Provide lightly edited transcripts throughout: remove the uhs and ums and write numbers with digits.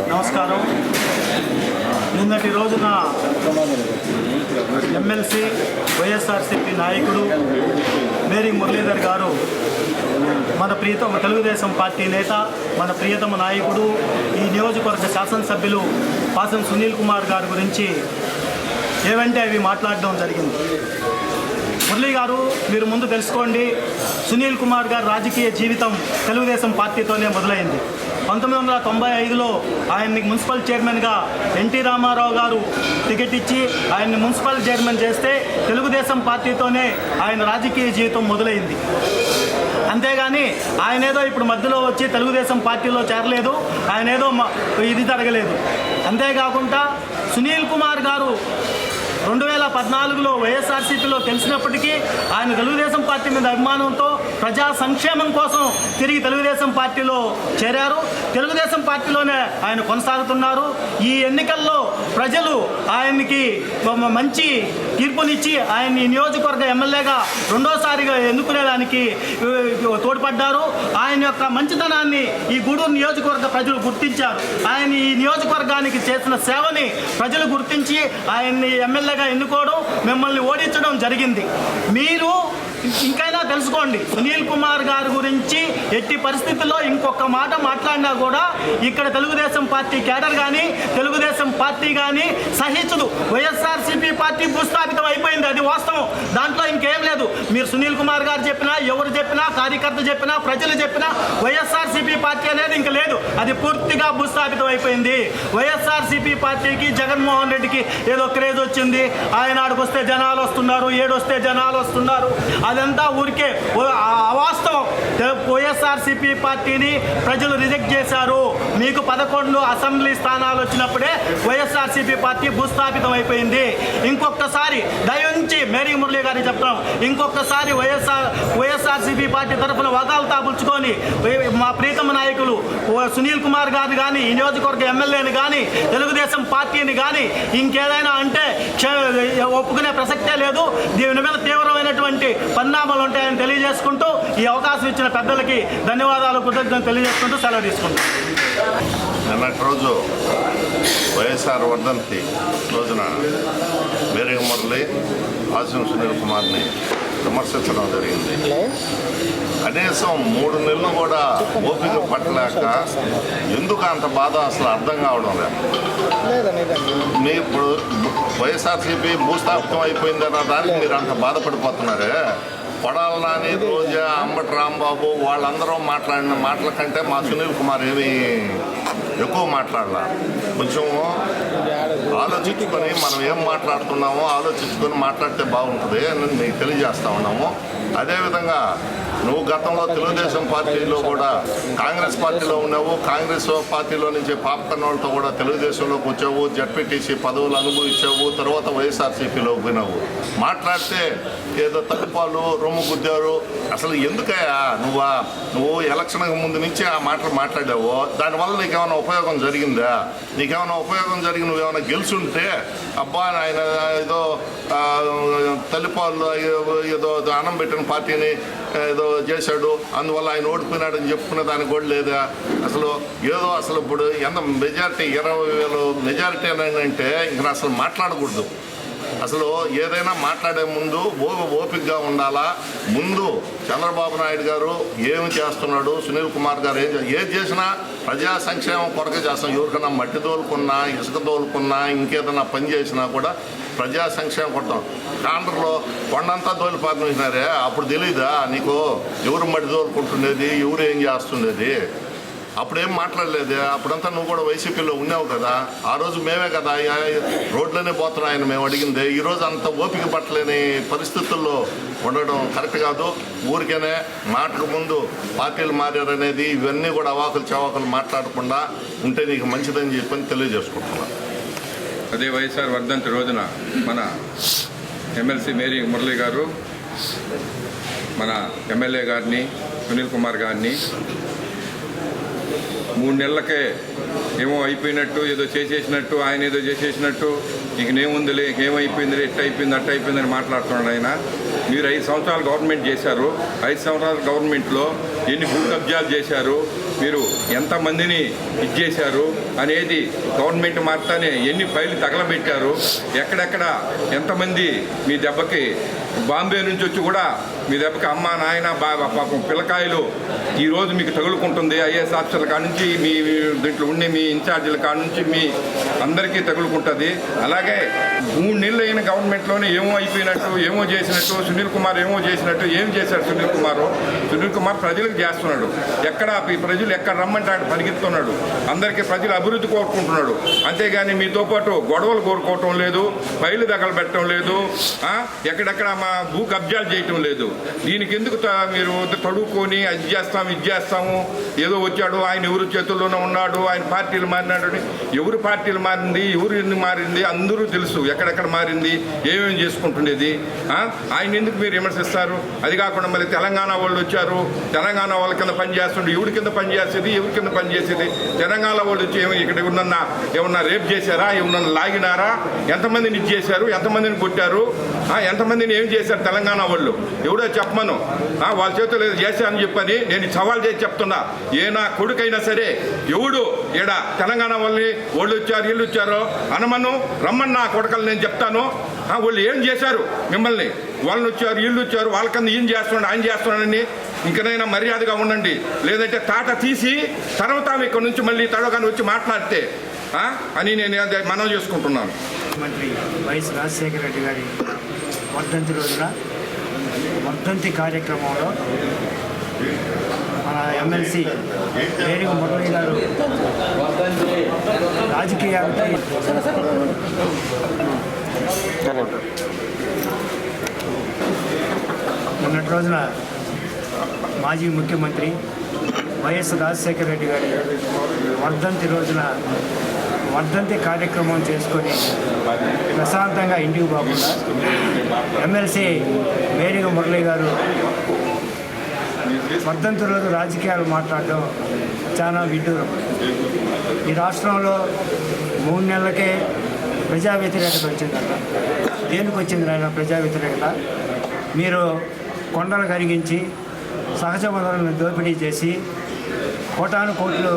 నమస్కారం. నిన్నటి రోజున ఎమ్మెల్సీ వైఎస్ఆర్సీపీ నాయకుడు మేరీ మురళీధర్ గారు మన ప్రియతమ తెలుగుదేశం పార్టీ నేత, మన ప్రియతమ నాయకుడు, ఈ నియోజకవర్గ శాసనసభ్యులు పాసం సునీల్ కుమార్ గారి గురించి ఏవంటే అవి మాట్లాడడం జరిగింది. మురళీ గారు, మీరు ముందు తెలుసుకోండి, సునీల్ కుమార్ గారి రాజకీయ జీవితం తెలుగుదేశం పార్టీతోనే మొదలైంది. 1995లో ఆయన్ని మున్సిపల్ చైర్మన్గా ఎన్టీ రామారావు గారు టికెట్ ఇచ్చి ఆయన్ని మున్సిపల్ చైర్మన్ చేస్తే తెలుగుదేశం పార్టీతోనే ఆయన రాజకీయ జీవితం మొదలైంది. అంతేగాని ఆయన ఏదో ఇప్పుడు మధ్యలో వచ్చి తెలుగుదేశం పార్టీలో చేరలేదు, ఆయన ఏదో ఇది జరగలేదు. అంతేకాకుండా సునీల్ కుమార్ గారు 2014లో వైఎస్ఆర్సీపీలో తెలిసినప్పటికీ ఆయన తెలుగుదేశం పార్టీ మీద అభిమానంతో ప్రజా సంక్షేమం కోసం తిరిగి తెలుగుదేశం పార్టీలో చేరారు. తెలుగుదేశం పార్టీలోనే ఆయన కొనసాగుతున్నారు. ఈ ఎన్నికల్లో ప్రజలు ఆయనకి మంచి తీర్పునిచ్చి ఆయన్ని నియోజకవర్గ ఎమ్మెల్యేగా రెండోసారిగా ఎన్నుకునేదానికి తోడ్పడ్డారు. ఆయన యొక్క మంచితనాన్ని ఈ గూడూరు నియోజకవర్గ ప్రజలు గుర్తించారు. ఆయన ఈ నియోజకవర్గానికి చేసిన సేవని ప్రజలు గుర్తించి ఆయన్ని ఎమ్మెల్యేగా ఎన్నుకోవడం, మిమ్మల్ని ఓడించడం జరిగింది. మీరు ఇంకైనా తెలుసుకోండి, సునీల్ కుమార్ గారి గురించి ఎట్టి పరిస్థితుల్లో ఇంకొక మాట మాట్లాడినా కూడా ఇక్కడ తెలుగుదేశం పార్టీ కేడర్ కానీ తెలుగుదేశం పార్టీ కానీ సహించదు. వైఎస్ఆర్సీపీ పార్టీ భూస్థాపితం అయిపోయింది, అది వాస్తవం. దాంట్లో ఇంకేం లేదు. మీరు సునీల్ కుమార్ గారు చెప్పినా, ఎవరు చెప్పినా, కార్యకర్త చెప్పినా, ప్రజలు చెప్పినా వైఎస్ఆర్సీపీ పార్టీ అనేది ఇంక లేదు, అది పూర్తిగా భూస్థాపితం అయిపోయింది. వైఎస్ఆర్సీపీ పార్టీకి జగన్మోహన్ రెడ్డికి ఏదో క్రేజ్ వచ్చింది, ఆయన ఆడికొస్తే జనాలు వస్తున్నారు, ఏడొస్తే జనాలు వస్తున్నారు, అదంతా ఊరికే అవాస్తవం. వైఎస్ఆర్సీపీ పార్టీని ప్రజలు రిజెక్ట్ చేశారు. మీకు 11 అసెంబ్లీ స్థానాలు వచ్చినప్పుడే వైఎస్ఆర్సీపీ పార్టీ భూస్థాపితం అయిపోయింది. ఇంకొకసారి దయించి మేరీ మురళీ గారికి చెప్తాం, ఇంకొకసారి వైఎస్ఆర్సీపీ పార్టీ తరఫున వగాలు తాపుల్చుకొని మా ప్రీతమ నాయకులు సునీల్ కుమార్ గారిని కానీ, ఈ నియోజకవర్గ ఎమ్మెల్యేని కానీ, తెలుగుదేశం పార్టీని కానీ ఇంకేదైనా అంటే ఒప్పుకునే ప్రసక్తే లేదు. దీని మీద తీవ్రమైనటువంటి పరిణామాలు ఉంటాయని తెలియజేసుకుంటూ ఈ అవకాశం ఇచ్చిన పెద్దలకి ధన్యవాదాలు, కృతజ్ఞతలు తెలియజేసుకుంటూ సెలవు తీసుకుంటాం. నిన్నటి రోజు వైఎస్ఆర్ వర్ధంతి రోజున మేరీ మురళి, పాసం సునీల్ కుమార్ని విమర్శించడం జరిగింది. కనీసం 3 నెలలు కూడా ఓపిక పట్టలేక ఎందుకు అంత బాధ అసలు అర్థం కావడం లేదు. మీ ఇప్పుడు వైఎస్ఆర్సీపీ భూస్థాపితం అయిపోయిందన్న దానికి మీరు అంత బాధపడిపోతున్నారే. కొడాల నాని, రోజా, అంబటి రాంబాబు వాళ్ళందరూ మాట్లాడిన మాటల కంటే మా సునీల్ కుమార్ ఏమీ ఎక్కువ మాట్లాడాల. కొంచెం ఆలోచించుకొని మనం ఏం మాట్లాడుతున్నామో ఆలోచించుకొని మాట్లాడితే బాగుంటుంది అని మీకు తెలియజేస్తా ఉన్నాము. అదేవిధంగా నువ్వు గతంలో తెలుగుదేశం పార్టీలో కూడా కాంగ్రెస్ పార్టీలో ఉన్నావు, కాంగ్రెస్ పార్టీలో నుంచి పాపకన్నోళ్ళతో కూడా తెలుగుదేశంలోకి వచ్చావు, జడ్పీటీసీ పదవులు అనుభవించావు, తర్వాత వైఎస్ఆర్సీపీలోకి పోయినావు. మాట్లాడితే ఏదో తక్కువలు రొమ్ము గుద్దారు. అసలు ఎందుకయ్యా నువ్వు ఎలక్షన్కి ముందు నుంచి ఆ మాటలు మాట్లాడావు? దానివల్ల నీకేమైనా ఉపయోగం జరిగిందా? నీకేమైనా ఉపయోగం జరిగి నువ్వేమైనా గెలుచుంటే అబ్బా ఆయన ఏదో తల్లిపాలు ఏదో అన్నం పెట్టిన పార్టీని ఏదో చేశాడు, అందువల్ల ఆయన ఓడిపోయినాడని చెప్పుకునే దానికి కూడా లేదా? అసలు ఇప్పుడు ఎంత మెజారిటీ 20,000 మెజారిటీ అంటే ఇంకా అసలు మాట్లాడకూడదు. అసలు ఏదైనా మాట్లాడే ముందు ఓపికగా ఉండాలా. ముందు చంద్రబాబు నాయుడు గారు ఏమి చేస్తున్నాడు, సునీల్ కుమార్ గారు ఏది చేసినా ప్రజా సంక్షేమం కొరకు చేస్తాం. ఎవరికైనా మట్టి తోలుకున్నా, ఇసుక తోలుకున్నా, ఇంకేదైనా పని చేసినా కూడా ప్రజా సంక్షేమం కొడతాం. కాండ్రలో కొండంతా తోలిపాకినారే, అప్పుడు తెలీదా నీకు ఎవరు మట్టి తోలుకుంటుండేది, ఎవరు ఏం చేస్తుండేది? అప్పుడేం మాట్లాడలేదు. అప్పుడంతా నువ్వు కూడా వైసీపీలో ఉన్నావు కదా. ఆ రోజు మేమే కదా రోడ్లోనే పోతున్నాయని మేము అడిగింది. ఈరోజు అంత ఓపిక పట్టలేని పరిస్థితుల్లో ఉండడం కరెక్ట్ కాదు. ఊరికేనే మాటకు ముందు పార్టీలు మారారనేది ఇవన్నీ కూడా అవాకులు చవాకులు మాట్లాడకుండా ఉంటే నీకు మంచిదని చెప్పని తెలియజేసుకుంటున్నాను. అదే వైఎస్ఆర్ వర్ధంతి రోజున మన ఎమ్మెల్సీ మేరీ మురళి గారు మన ఎమ్మెల్యే గారిని సునీల్ కుమార్ గారిని 3 నెలలకే ఏమో అయిపోయినట్టు, ఏదో చేసేసినట్టు, ఆయన ఏదో చేసేసినట్టు, ఇక నేముందిలే, ఏమైపోయింది, ఎట్ట అయిపోయింది, అట్ట అయిపోయిందని మాట్లాడుతున్నాడు ఆయన. మీరు 5 సంవత్సరాలు గవర్నమెంట్ చేశారు. 5 సంవత్సరాల గవర్నమెంట్లో ఎన్ని భూ కబ్జాలు చేశారు, మీరు ఎంతమందిని ఇచ్చేశారు అనేది గవర్నమెంట్ మాత్రమే ఎన్ని ఫైళ్ళు తగలబెట్టారు, ఎక్కడెక్కడ ఎంతమంది మీ దెబ్బకి బాంబే నుంచి వచ్చి కూడా మీ దెబ్బకి అమ్మ నాయన పాపం పిల్లకాయలు ఈరోజు మీకు తగులుకుంటుంది. ఐఏఎస్ ఆఫీసర్ల కాడ నుంచి మీ దీంట్లో ఉండే మీ ఇన్ఛార్జీల కాడ నుంచి మీ అందరికీ తగులుకుంటుంది. అలాగే 3 నెలలు అయిన గవర్నమెంట్లోనే ఏమో అయిపోయినట్టు, ఏమో చేసినట్టు, సునీల్ కుమార్ ఏమో చేసినట్టు. ఏం చేశాడు సునీల్ కుమార్ ప్రజలకు చేస్తున్నాడు. ఎక్కడ ప్రజలు ఎక్కడ రమ్మంటే అక్కడ పరిగెత్తున్నాడు. అందరికీ ప్రజలు అభివృద్ధి కోరుకుంటున్నాడు. అంతేగాని మీతో పాటు గొడవలు కోరుకోవటం లేదు, ఫైలు పెట్టడం లేదు, ఎక్కడెక్కడ మా భూ కబ్జాలు చేయటం లేదు. దీనికి ఎందుకు మీరు తడుక్కొని అది చేస్తాము ఇది చేస్తాము, ఏదో వచ్చాడు ఆయన ఎవరు చేతుల్లోనే ఉన్నాడు, ఆయన పార్టీలు మారినాడు. ఎవరు పార్టీలు మారింది, ఎవరు ఎందుకు మారింది అందరూ తెలుసు. ఎక్కడెక్కడ మారింది, ఏమేమి చేసుకుంటుండేది. ఆయన ఎందుకు మీరు విమర్శిస్తారు? అది కాకుండా మళ్ళీ తెలంగాణ వాళ్ళు వచ్చారు, తెలంగాణ వాళ్ళ కింద పనిచేస్తుండే, ఎవరి కింద పనిచేసేది, ఎవరి కింద పనిచేసేది. తెలంగాణ వాళ్ళు వచ్చి ఇక్కడ ఏమన్నా రేప్ చేశారా, ఏమన్నా లాగినారా, ఎంతమందిని ఇది చేశారు, ఎంతమందిని కొట్టారు, ఎంతమందిని ఏం చేశారు తెలంగాణ వాళ్ళు ఎవడో చెప్పమను. వాళ్ళ చేతులు ఏదో చేశారని చెప్పని నేను సవాల్ చేసి చెప్తున్నా. ఏ నా కొడుకైనా సరే ఎవడు ఈడ తెలంగాణ వాళ్ళని వాళ్ళు వచ్చారు వీళ్ళు వచ్చారో అనమను, రమ్మని నా కొడుకలు నేను చెప్తాను. వాళ్ళు ఏం చేశారు మిమ్మల్ని, వాళ్ళని వచ్చారు వీళ్ళు వచ్చారు, వాళ్ళకన్నా ఏం చేస్తున్నాడు ఆయన చేస్తున్నాడని ఇంకనైనా మర్యాదగా ఉండండి. లేదంటే తాట తీసి తర్వాత ఇక్కడ నుంచి మళ్ళీ తడవగానే వచ్చి మాట్లాడితే అని నేను మనవి చేసుకుంటున్నాను. మంత్రి వైఎస్ రాజశేఖర రెడ్డి గారి వర్ధంతి రోజున వర్ధంతి కార్యక్రమంలో మన ఎమ్మెల్సీ మేరీ మురళి గారు రాజకీయాలపై మొన్నటి రోజున మాజీ ముఖ్యమంత్రి వైఎస్ రాజశేఖర రెడ్డి గారి వర్ధంతి రోజున వర్ధంతి కార్యక్రమం చేసుకొని ప్రశాంతంగా ఇంటికి పోకుండా ఎమ్మెల్సీ మేరీ మురళి గారు వర్ధంతి రోజు రాజకీయాలు మాట్లాడడం చాలా విడ్డూరం. ఈ రాష్ట్రంలో 3 నెలలకే ప్రజా వ్యతిరేకత వచ్చిందట. దేనికి వచ్చింది ఆయన ప్రజా వ్యతిరేకత? మీరు కొండలు కరిగించి సహజ వనరులను దోపిడీ చేసి కోటాను కోట్లు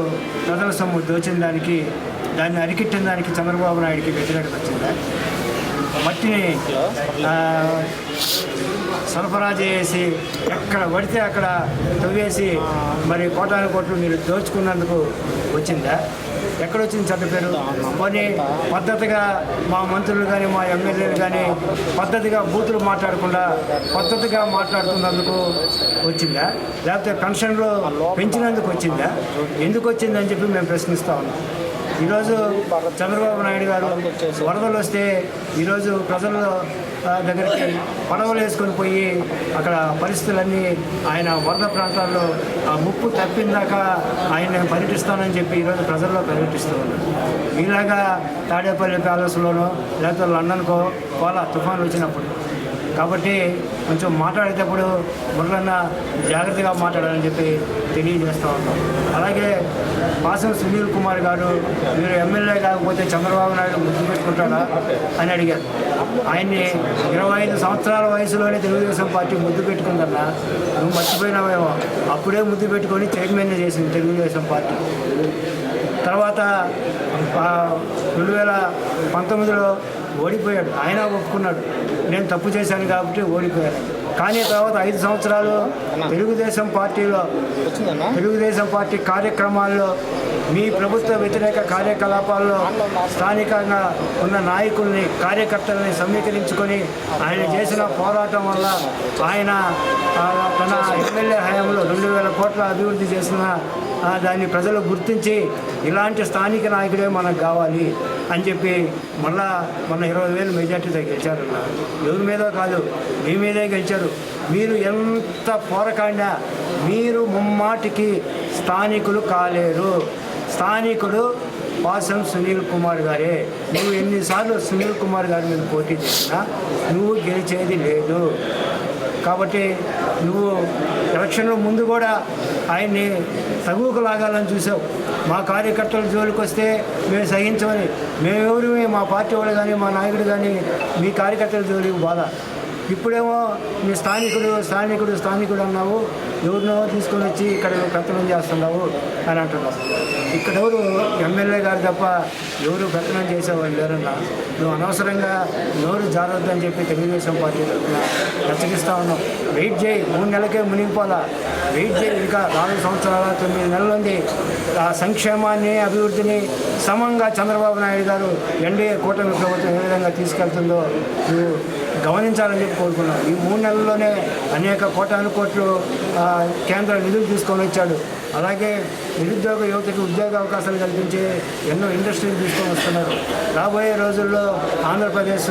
ప్రజల సొమ్ము దోచిన దానికి, దాన్ని అరికిట్టిన దానికి చంద్రబాబు నాయుడికి వ్యతిరేకత వచ్చిందా? మట్టిని సరఫరా చేసి ఎక్కడ పడితే అక్కడ తవ్వేసి మరి కోటాను కోట్లు మీరు దోచుకున్నందుకు వచ్చిందా? ఎక్కడొచ్చింది చెడ్డ పేరు? కొన్ని పద్ధతిగా మా మంత్రులు కానీ మా ఎమ్మెల్యేలు కానీ పద్ధతిగా బూతులు మాట్లాడకుండా పద్ధతిగా మాట్లాడుతున్నందుకు వచ్చిందా? లేకపోతే పెన్షన్లు పెంచినందుకు వచ్చిందా? ఎందుకు వచ్చిందని చెప్పి మేము ప్రశ్నిస్తూ ఉన్నాం. ఈరోజు చంద్రబాబు నాయుడు గారు వరదలు వస్తే ఈరోజు ప్రజల దగ్గరికి పడవలు వేసుకొని పోయి అక్కడ పరిస్థితులన్నీ ఆయన వరద ప్రాంతాల్లో ఆ ముప్పు తప్పిందాక ఆయన పర్యటిస్తానని చెప్పి ఈరోజు ప్రజల్లో పర్యటిస్తూ ఉన్నారు. మీలాగా తాడేపల్లి ప్యాలెస్లోనో లేకపోతే లండన్కో పోలా తుఫాను వచ్చినప్పుడు. కాబట్టి కొంచెం మాట్లాడేటప్పుడు మురళన్న జాగ్రత్తగా మాట్లాడాలని చెప్పి తెలియజేస్తూ ఉంటాం. అలాగే పాసం సునీల్ కుమార్ గారు మీరు ఎమ్మెల్యే కాకపోతే చంద్రబాబు నాయుడు ముద్దు పెట్టుకుంటాడా అని అడిగారు. ఆయన్ని 25 సంవత్సరాల వయసులోనే తెలుగుదేశం పార్టీ ముద్దు పెట్టుకుందన్నా, నువ్వు మర్చిపోయినావేమో. అప్పుడే ముద్దు పెట్టుకొని చైర్మన్ చేసింది తెలుగుదేశం పార్టీ. తర్వాత 2019లో ఓడిపోయాడు. ఆయన ఒప్పుకున్నాడు, నేను తప్పు చేశాను కాబట్టి ఓడిపోయాను. కానీ తర్వాత 5 సంవత్సరాలు తెలుగుదేశం పార్టీ కార్యక్రమాల్లో మీ ప్రభుత్వ వ్యతిరేక కార్యకలాపాల్లో స్థానికంగా ఉన్న నాయకుల్ని కార్యకర్తలని సమీకరించుకొని ఆయన చేసిన పోరాటం వల్ల ఆయన తన ఎమ్మెల్యే హయాంలో 2,000 కోట్ల అభివృద్ధి చేసిన దాన్ని ప్రజలు గుర్తించి ఇలాంటి స్థానిక నాయకుడే మనకు కావాలి అని చెప్పి మళ్ళా మన 20,000 మెజార్టీతో గెలిచారన్న. ఎవరి మీదో కాదు, మీ మీదే గెలిచారు. మీరు ఎంత పోరకాండా మీరు ముమ్మాటికి స్థానికులు కాలేరు. స్థానికుడు పాసం సునీల్ కుమార్ గారే. నువ్వు ఎన్నిసార్లు సునీల్ కుమార్ గారి మీద పోటీ చేసినా నువ్వు గెలిచేది లేదు. కాబట్టి నువ్వు ఎలక్షన్ల ముందు కూడా ఆయన్ని తగువకు లాగాలని చూసావు. మా కార్యకర్తల జోలికి వస్తే మేము సహించమని. మేమెవరు, మా పార్టీ వాళ్ళు కానీ మా నాయకుడు కానీ మీ కార్యకర్తల జోలికి బాధ. ఇప్పుడేమో మీ స్థానికుడు అన్నావు, ఎవరినో తీసుకొని వచ్చి ఇక్కడ పెత్తనం చేస్తున్నావు అని అంటున్నావు. ఇక్కడెవరు ఎమ్మెల్యే గారు తప్ప ఎవరు పెత్తనం చేసేవాళ్ళు లేరన్నా. నువ్వు అనవసరంగా ఎవరు జాగ్రత్త చెప్పి తెలుగుదేశం పార్టీ తరఫున హెచ్చరిస్తూ ఉన్నావు. వెయిట్ చేయి, 3 నెలలకే మునిగిపోలా. వెయిట్ చేయి, ఇంకా 4 సంవత్సరాల 9 నెలలు ఉంది. ఆ సంక్షేమాన్ని అభివృద్ధిని సమంగా చంద్రబాబు నాయుడు గారు ఎన్డీఏ కూటమి ప్రభుత్వం ఏ విధంగా తీసుకెళ్తుందో నువ్వు గమనించాలని చెప్పి కోరుకున్నాం. ఈ 3 నెలల్లోనే అనేక కోటాను కోట్లు కేంద్ర నిధులు తీసుకొని వచ్చాడు. అలాగే నిరుద్యోగ యువతకి ఉద్యోగ అవకాశాలు కల్పించే ఎన్నో ఇండస్ట్రీలు తీసుకొని వస్తున్నారు. రాబోయే రోజుల్లో ఆంధ్రప్రదేశ్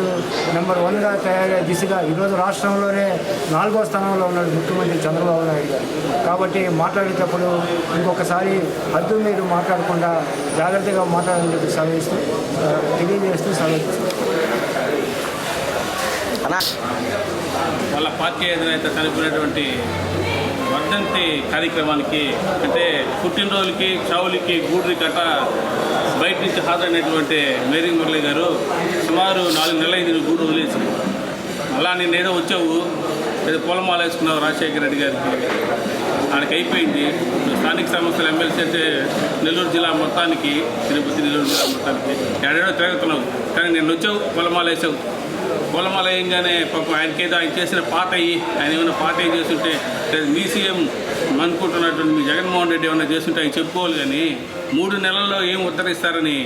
నెంబర్ 1గా తయారయ్యే దిశగా ఈరోజు రాష్ట్రంలోనే 4వ స్థానంలో ఉన్నాడు ముఖ్యమంత్రి చంద్రబాబు నాయుడు గారు. కాబట్టి మాట్లాడేటప్పుడు ఇంకొకసారి హద్దు మీరు మాట్లాడకుండా జాగ్రత్తగా మాట్లాడాలని చెప్పి తెలియజేస్తూ సెలవిస్తూ వాళ్ళ పార్టీ అధినేత చనిపోయినటువంటి వర్ధంతి కార్యక్రమానికి, అంటే పుట్టినరోజులకి, చావులకి, గూడ్రి కట్ట బయట నుంచి హాజరైనటువంటి మేరీ మురళి గారు సుమారు 4 నెలలైంది గూడు వదిలేసి. అలా నేనేదో వచ్చావు, ఏదో పూలమాల వేసుకున్నావు రాజశేఖర రెడ్డి గారికి, ఆయనకి అయిపోయింది. స్థానిక సంస్థల ఎమ్మెల్సీ అంటే నెల్లూరు జిల్లా మొత్తానికి, తిరుపతి నెల్లూరు జిల్లా మొత్తానికి ఏడేడో తిరుగుతున్నావు. కానీ నేను వచ్చావు, పూలమాల వేసావు. పూలమాల వేయంగానే పాపం ఆయనకేదో ఆయన చేసిన పాట ఆయన ఏమైనా పాట చేస్తుంటే, మీ సీఎం అనుకుంటున్నటువంటి మీ జగన్మోహన్ రెడ్డి ఏమైనా చేస్తుంటే ఆయన చెప్పుకోవాలి. కానీ 3 నెలల్లో ఏం ఉద్ధరిస్తారని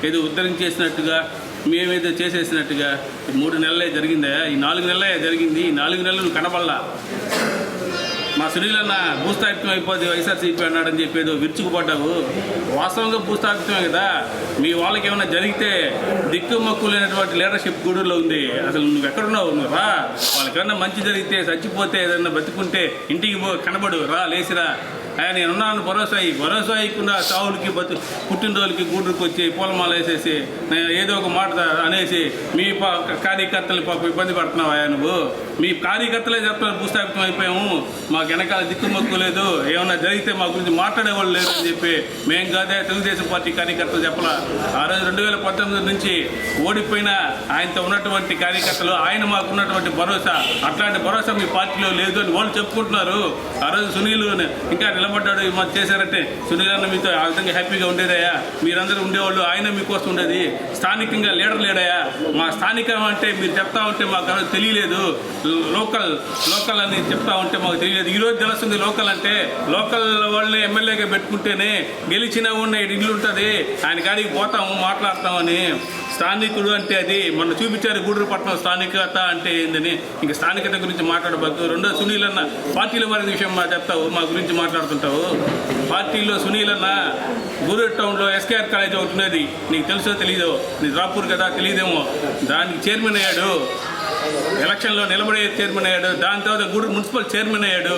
ఏదో ఉద్ధరించేసినట్టుగా, మేమేదో చేసేసినట్టుగా 3 నెలలే జరిగిందా? ఈ 4 నెలలే జరిగింది. ఈ 4 నెలలు నువ్వు కనబడలా. మా సునీలన్న భూస్థాపితం అయిపోద్ది వైఎస్ఆర్సీపీ అన్నాడని చెప్పేదో విరుచుకుపడ్డావు. వాస్తవంగా భూస్థాపితమే కదా. మీ వాళ్ళకి ఏమైనా జరిగితే దిక్కుమక్కు లేనటువంటి లీడర్షిప్ గూడూరులో ఉంది. అసలు నువ్వు ఎక్కడున్నావు? నువ్వు రా. వాళ్ళకన్నా మంచి జరిగితే, చచ్చిపోతే, ఏదన్నా బతుకుంటే ఇంటికి కనబడు, రా, లేచిరా. నేనున్నాను, భరోసా ఇవ్వకుండా చావులకి పుట్టినరోజులకి గూడూరుకి వచ్చి పూలమాల వేసేసి ఏదో ఒక మాట అనేసి మీ కార్యకర్తలు పాప ఇబ్బంది పడుతున్నావా? నువ్వు మీ కార్యకర్తలే చెప్తున్నారు భూస్థాపితం అయిపోయాము, మాకు వెనకాల దిక్కుమక్కు లేదు, ఏమన్నా జరిగితే మా గురించి మాట్లాడేవాళ్ళు లేదు అని చెప్పి మేము కాదే తెలుగుదేశం పార్టీ కార్యకర్తలు చెప్పలా. ఆ రోజు 2019 నుంచి ఓడిపోయిన ఆయనతో ఉన్నటువంటి కార్యకర్తలు, ఆయన మాకు ఉన్నటువంటి భరోసా, అట్లాంటి భరోసా మీ పార్టీలో లేదు అని వాళ్ళు చెప్పుకుంటున్నారు. ఆ రోజు సునీల్ ఇంకా నిలబడ్డాడు, మాకు చేశారంటే సునీల్ అన్న మీతో ఆ విధంగా హ్యాపీగా ఉండేదయా? మీరందరూ ఉండేవాళ్ళు, ఆయన మీకోసం ఉండేది. స్థానికంగా లీడర్ లేడయా? మా స్థానికం అంటే మీరు చెప్తా ఉంటే మాకు తెలియలేదు. లోకల్ అని చెప్తా ఉంటే మాకు తెలియలేదు. ఈరోజు తెలుస్తుంది లోకల్ అంటే. లోకల్ వాళ్ళని ఎమ్మెల్యేగా పెట్టుకుంటేనే గెలిచిన ఉన్న ఇల్లు ఉంటుంది, ఆయన కాడికి పోతాము, మాట్లాడతామని. స్థానికుడు అంటే అది మొన్న చూపించారు గూడూరు పట్టణం స్థానికత అంటే ఏందని. ఇంక స్థానికత గురించి మాట్లాడబోతు. రెండో సునీల్ అన్న పార్టీల వారి విషయం చెప్తావు, మా గురించి మాట్లాడుతుంటావు. పార్టీలో సునీల్ అన్న గూడూరు టౌన్లో ఎస్కేఆర్ కాలేజ్ ఒకటి ఉన్నది, నీకు తెలుసో తెలీదో? నీ రాపూర్ కదా, తెలియదేమో. దానికి చైర్మన్ అయ్యాడు, ఎలక్షన్లో నిలబడే చైర్మన్ అయ్యాడు. దాని తర్వాత గూడూరు మున్సిపల్ చైర్మన్ అయ్యాడు.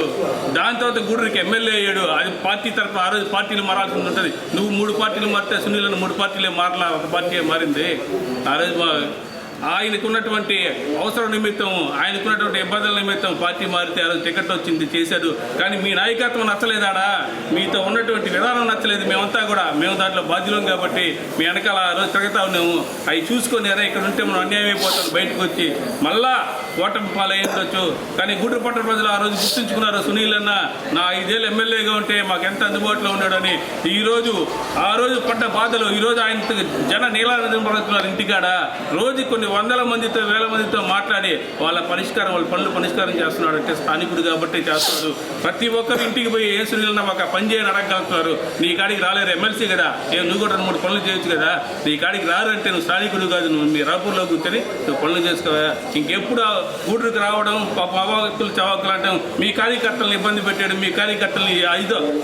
దాని తర్వాత గూడూరుకి ఎమ్మెల్యే అయ్యాడు. అది పార్టీ తరఫున ఆ రోజు పార్టీలు మారాల్సి ఉంటుంది. నువ్వు 3 పార్టీలు మారితే సునీల్ అన్న 3 పార్టీలే మారలా, ఒక పార్టీ మారింది. ఆ రోజు ఆయనకున్నటువంటి అవసరం నిమిత్తం, ఆయనకున్నటువంటి ఇబ్బందుల నిమిత్తం పార్టీ మారితే ఆ రోజు టికెట్ వచ్చింది, చేశాడు. కానీ మీ నాయకత్వం నచ్చలేదాడా? మీతో ఉన్నటువంటి విధానం నచ్చలేదు. మేము దాంట్లో బాధ్యులం కాబట్టి మీ వెనకాల ఆ రోజు తిరుగుతా ఉన్నాము. అవి చూసుకొని ఎరా ఇక్కడ ఉంటే మనం అన్యాయం అయిపోతాం, బయటకు వచ్చి మళ్ళా ఓటమి పాలయ్యొచ్చు. కానీ గూడూరు పట్టణ ప్రజలు ఆ రోజు గుర్తుంచుకున్నారు, సునీల్ అన్న నా 5 ఏళ్ళు ఎమ్మెల్యేగా ఉంటే మాకు ఎంత అందుబాటులో ఉన్నాడని. ఆ రోజు పడ్డ బాధలు ఈరోజు ఆయన జన నీలానందం పడుతున్నారు ఇంటికాడ. రోజు కొన్ని వందల మందితో వేల మందితో మాట్లాడి వాళ్ళ పనులు పరిష్కారం చేస్తున్నాడు. అంటే స్థానికుడు కాబట్టి చేస్తున్నాడు. ప్రతి ఒక్కరు ఇంటికి పోయి ఏ సునీలన్న ఒక పని చేయని అడగలుగుతున్నారు. నీ కాడికి రాలేరు, ఎమ్మెల్సీ కదా, నువ్వు కూడా 2-3 పనులు చేయొచ్చు కదా, నీ కాడికి రారు అంటే నువ్వు స్థానికుడు కాదు, నువ్వు మీ రాపూర్లో కూర్చొని నువ్వు పనులు చేసుకోవా. ఇంకెప్పుడు గూడూరుకి రావడం అవాకులు చవాకులు అంటాం, మీ కార్యకర్తలను ఇబ్బంది పెట్టాడు, మీ కార్యకర్తలని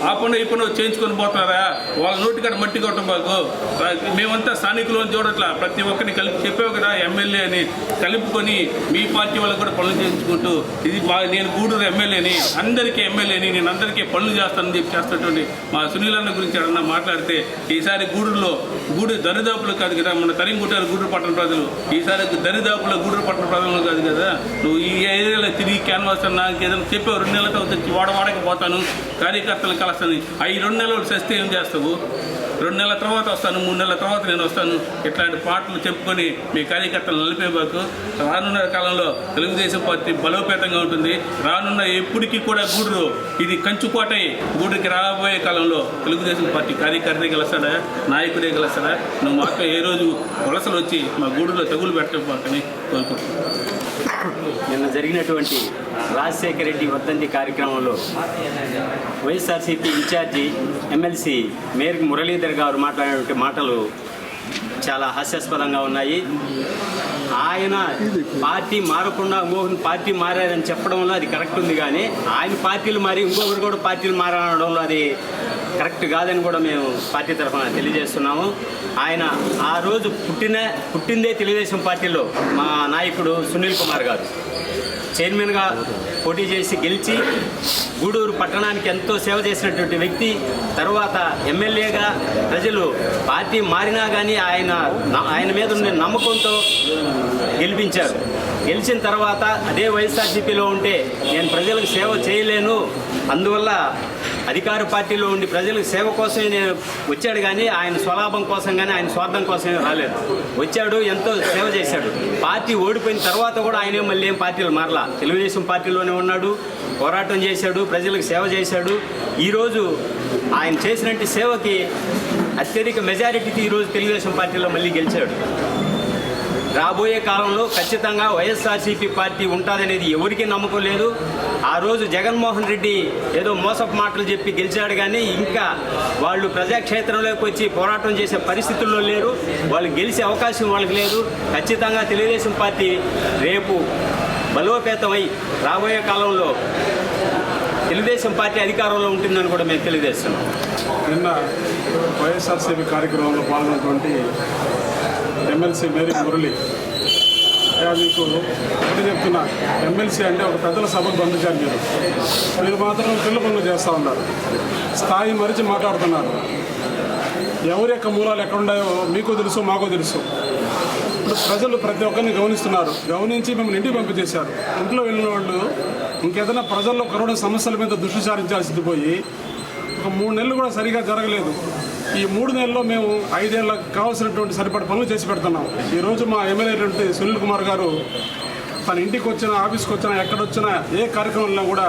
ఆ పని ఈ పని చేయించుకొని పోతున్నారా, వాళ్ళ నోటికాడ మట్టి కొట్టం బాకు. మేమంతా స్థానికులు అని చూడట్లా, ప్రతి ఒక్కరిని కలిపి చెప్పావు కదా ఎమ్మెల్యే అని, కలుపుకొని మీ పార్టీ వాళ్ళకు కూడా పనులు చేయించుకుంటూ ఇది నేను గూడూరు ఎమ్మెల్యేని, అందరికీ ఎమ్మెల్యేని, నేను అందరికీ పనులు చేస్తానని చెప్పి చేస్తున్నటువంటి మా సునీలన్న గురించి ఏమన్నా మాట్లాడితే ఈసారి గూడూరులో దరిదాపులు కాదు కదా, మన తరింగుంటారు గూడూరు పట్టణ ప్రజలు, ఈసారి దరిదాపులో గూడూరు పట్టణ ప్రజలు కాదు కదా, నువ్వు ఈ ఏరియాలో తిరిగి క్యాన్వాస్ నాకు ఏదైనా చెప్పావు 2 నెలలతో వచ్చి వాడకి పోతాను, కార్యకర్తలు కలుస్తాను, అవి 2 నెలలు చేస్తే ఏం చేస్తావు, 2 నెలల తర్వాత వస్తాను, 3 నెలల తర్వాత నేను వస్తాను, ఇట్లాంటి పాటలు చెప్పుకొని మీ కార్యకర్తలు నలిపేబాకు. రానున్న కాలంలో తెలుగుదేశం పార్టీ బలోపేతంగా ఉంటుంది. రానున్న ఎప్పటికీ కూడా గూడూరు ఇది కంచుకోటై గూడూరుకి రాబోయే కాలంలో తెలుగుదేశం పార్టీ కార్యకర్తే గెలుస్తాడా, నాయకుడే గెలుస్తాడా, నువ్వు మాకు ఏ రోజు వలసలు వచ్చి మా గూడూరులో తెగులు పెట్టకపోకని కోరుకుంటున్నాను. నిన్న జరిగినటువంటి రాజశేఖర రెడ్డి వర్ధంతి కార్యక్రమంలో వైఎస్ఆర్సీపీ ఇన్ఛార్జి ఎమ్మెల్సీ మేరకు మురళీధర్ గారు మాట్లాడినటువంటి మాటలు చాలా హాస్యాస్పదంగా ఉన్నాయి. ఆయన పార్టీ మారకుండా ఇంకొకరిని పార్టీ మారారని చెప్పడంలో అది కరెక్ట్ ఉంది, కానీ ఆయన పార్టీలు మారి ఇంకొకరు కూడా పార్టీలు మారడంలో అది కరెక్ట్ కాదని కూడా మేము పార్టీ తరఫున తెలియజేస్తున్నాము. ఆయన ఆ రోజు పుట్టిందే తెలుగుదేశం పార్టీలో మా నాయకుడు సునీల్ కుమార్ గారు చైర్మన్గా పోటీ చేసి గెలిచి గూడూరు పట్టణానికి ఎంతో సేవ చేసినటువంటి వ్యక్తి. తర్వాత ఎమ్మెల్యేగా ప్రజలు పార్టీ మారినా కానీ ఆయన మీద ఉండే నమ్మకంతో గెలిపించారు. గెలిచిన తర్వాత అదే వైఎస్ఆర్సీపీలో ఉంటే నేను ప్రజలకు సేవ చేయలేను, అందువల్ల అధికార పార్టీలో ఉండి ప్రజలకు సేవ కోసమే నేను వచ్చాడు, కానీ ఆయన స్వలాభం కోసం కానీ ఆయన స్వార్థం కోసమే రాలేదు. వచ్చాడు, ఎంతో సేవ చేశాడు. పార్టీ ఓడిపోయిన తర్వాత కూడా ఆయనే మళ్ళీ ఏం పార్టీలు మారలా, తెలుగుదేశం పార్టీలోనే ఉన్నాడు, పోరాటం చేశాడు, ప్రజలకు సేవ చేశాడు. ఈరోజు ఆయన చేసినట్టు సేవకి అత్యధిక మెజారిటీకి ఈరోజు తెలుగుదేశం పార్టీలో మళ్ళీ గెలిచాడు. రాబోయే కాలంలో ఖచ్చితంగా వైఎస్ఆర్సీపీ పార్టీ ఉంటుందనేది ఎవరికీ నమ్మకం లేదు. ఆ రోజు జగన్మోహన్ రెడ్డి ఏదో మోసపు మాటలు చెప్పి గెలిచాడు, కానీ ఇంకా వాళ్ళు ప్రజాక్షేత్రంలోకి వచ్చి పోరాటం చేసే పరిస్థితుల్లో లేరు, వాళ్ళు గెలిచే అవకాశం వాళ్ళకి లేదు. ఖచ్చితంగా తెలుగుదేశం పార్టీ రేపు బలోపేతమై రాబోయే కాలంలో తెలుగుదేశం పార్టీ అధికారంలో ఉంటుందని కూడా మేము తెలియజేస్తున్నాం. నిన్న వైఎస్ఆర్సీపీ కార్యక్రమంలో పాల్గొన్నటువంటి ఎమ్మెల్సీ మేరీ మురళి మీకు ఒకటి చెప్తున్నా, ఎమ్మెల్సీ అంటే ఒక పెద్దల సభకు పంపించారు. మీరు మాత్రం పిల్ల పనులు చేస్తూ ఉన్నారు, స్థాయి మరిచి మాట్లాడుతున్నారు. ఎవరి యొక్క మూలాలు ఎక్కడున్నాయో మీకు తెలుసు, మాకు తెలుసు. ఇప్పుడు ప్రజలు ప్రతి ఒక్కరిని గమనిస్తున్నారు, గమనించి మిమ్మల్ని ఇంటికి పంపించేశారు. ఇంట్లో వెళ్ళిన వాళ్ళు ఇంకేదైనా ప్రజల్లో కరోనా సమస్యల మీద దృష్టి సారించాల్సింది పోయి ఒక 3 నెలలు కూడా సరిగా జరగలేదు. ఈ 3 నెలల్లో మేము 5 ఏళ్ళకు కావాల్సినటువంటి సరిపడ పనులు చేసి పెడుతున్నాం. ఈరోజు మా ఎమ్మెల్యే సునీల్ కుమార్ గారు తన ఇంటికి వచ్చినా, ఆఫీస్కి వచ్చినా, ఎక్కడొచ్చినా, ఏ కార్యక్రమంలో కూడా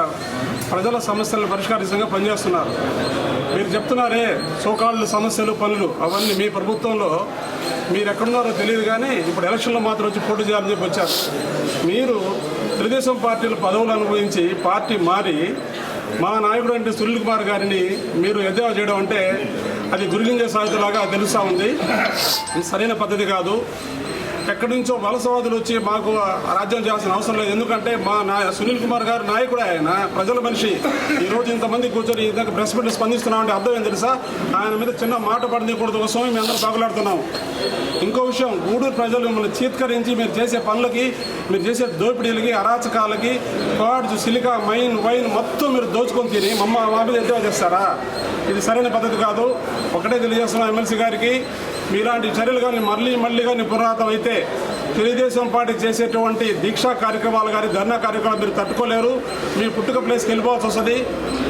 ప్రజల సమస్యలను పరిష్కరించగా పనిచేస్తున్నారు. మీరు చెప్తున్నారే సోకాళ్ళు సమస్యలు, పనులు, అవన్నీ మీ ప్రభుత్వంలో మీరు ఎక్కడున్నారో తెలియదు, కానీ ఇప్పుడు ఎలక్షన్లో మాత్రం వచ్చి పోటీ చేయాలని చెప్పి వచ్చారు. మీరు తెలుగుదేశం పార్టీలో పదవులు అనుభవించి పార్టీ మారి మా నాయకుడు అంటే సునీల్ కుమార్ గారిని మీరు ఎద్దేవా చేయడం అంటే అది గురిగింజ సాగులాగా తెలుస్తూ ఉంది. ఇది సరైన పద్ధతి కాదు. ఎక్కడి నుంచో వలసవాదులు వచ్చి మాకు రాజ్యం చేయాల్సిన అవసరం లేదు. ఎందుకంటే మా సునీల్ కుమార్ గారు నాయకుడే, ఆయన ప్రజల మనిషి. ఈరోజు ఇంతమంది కూర్చొని ఇంతకు ప్రెస్ మీట్లు స్పందిస్తున్నామంటే అర్థం ఏం తెలుసా, ఆయన మీద చిన్న మాట పడనీయకూడదు కోసమే మేము అందరూ బాగులాడుతున్నాం. ఇంకో విషయం, గూడూరు ప్రజలు మిమ్మల్ని చీత్కరించి మీరు చేసే పనులకి, మీరు చేసే దోపిడీలకి, అరాచకాలకి, కార్డ్స్, సిలికా, మైన్, వైన్ మొత్తం మీరు దోచుకొని తిని మా మీద ఎద్దేవా చేస్తారా? ఇది సరైన పద్ధతి కాదు. ఒకటే తెలియజేస్తున్నాం ఎమ్మెల్సీ గారికి, మీలాంటి చర్యలు కానీ మళ్ళీ కానీ పునరావృతం అయితే తెలుగుదేశం పార్టీ చేసేటువంటి దీక్షా కార్యక్రమాలు కానీ, ధర్నా కార్యక్రమాలు మీరు తట్టుకోలేరు. మీ పుట్టుక ప్లేస్కి వెళ్ళిపోవాల్సి వస్తుంది.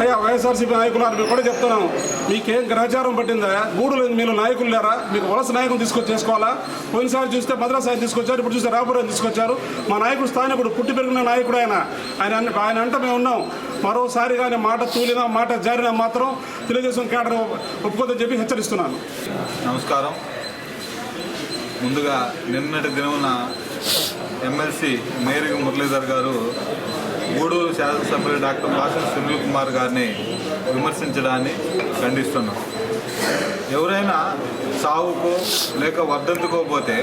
అయ్యా వైఎస్ఆర్సీపీ నాయకులు మేము కూడా చెప్తున్నాం, మీకేం గ్రహచారం పట్టిందా? గూడులో మీరు నాయకులు లేరా? మీకు వలస నాయకులు తీసుకొచ్చి చేసుకోవాలా? పోయినసారి చూస్తే మద్రాసు ఆయన తీసుకొచ్చారు, ఇప్పుడు చూస్తే రాపురం తీసుకొచ్చారు. మా నాయకుడు స్థానికుడు, పుట్టి పెరిగిన నాయకుడు ఆయన అంటే మేము ఉన్నాం. మరోసారి కానీ మాట తూలినా, మాట జారినా మాత్రం తెలుగుదేశం కేడర్ ఒప్పుకోదని చెప్పి హెచ్చరిస్తున్నాను. నమస్కారం. ముందుగా నిన్నటి దినమున ఎమ్మెల్సీ మేరీ మురళీధర్ గారు గూడూరు శాసనసభ్యులు డాక్టర్ భాష సునీల్ కుమార్ గారిని విమర్శించడాన్ని ఖండిస్తున్నాం. ఎవరైనా సావుకో లేక వర్ధంతుకో పోతే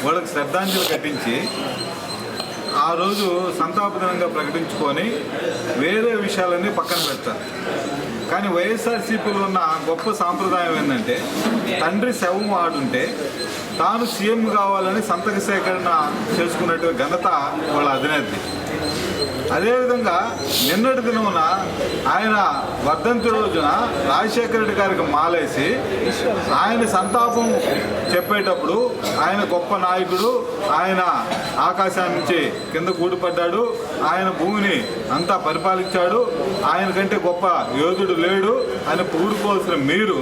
వాళ్ళకి శ్రద్ధాంజలి కట్టించి ఆ రోజు సంతాప దినంగా ప్రకటించుకొని వేరే విషయాలన్నీ పక్కన పెడతారు. కానీ వైఎస్ఆర్సీపీలో ఉన్న గొప్ప సాంప్రదాయం ఏంటంటే తండ్రి శవం ఆడుంటే తాను సీఎం కావాలని సంతక సేకరణ చేసుకున్నట్టు ఘనత వాళ్ళ అధినేత్రి. అదేవిధంగా నిన్నటి దినమున ఆయన వర్ధంతి రోజున రాజశేఖర రెడ్డి గారికి మాలేసి ఆయన సంతాపం చెప్పేటప్పుడు ఆయన గొప్ప నాయకుడు, ఆయన ఆకాశాన్ని నుంచి కింద కూడిపడ్డాడు, ఆయన భూమిని అంతా పరిపాలించాడు, ఆయన కంటే గొప్ప యోధుడు లేడు అని పూడుకోవాల్సిన మీరు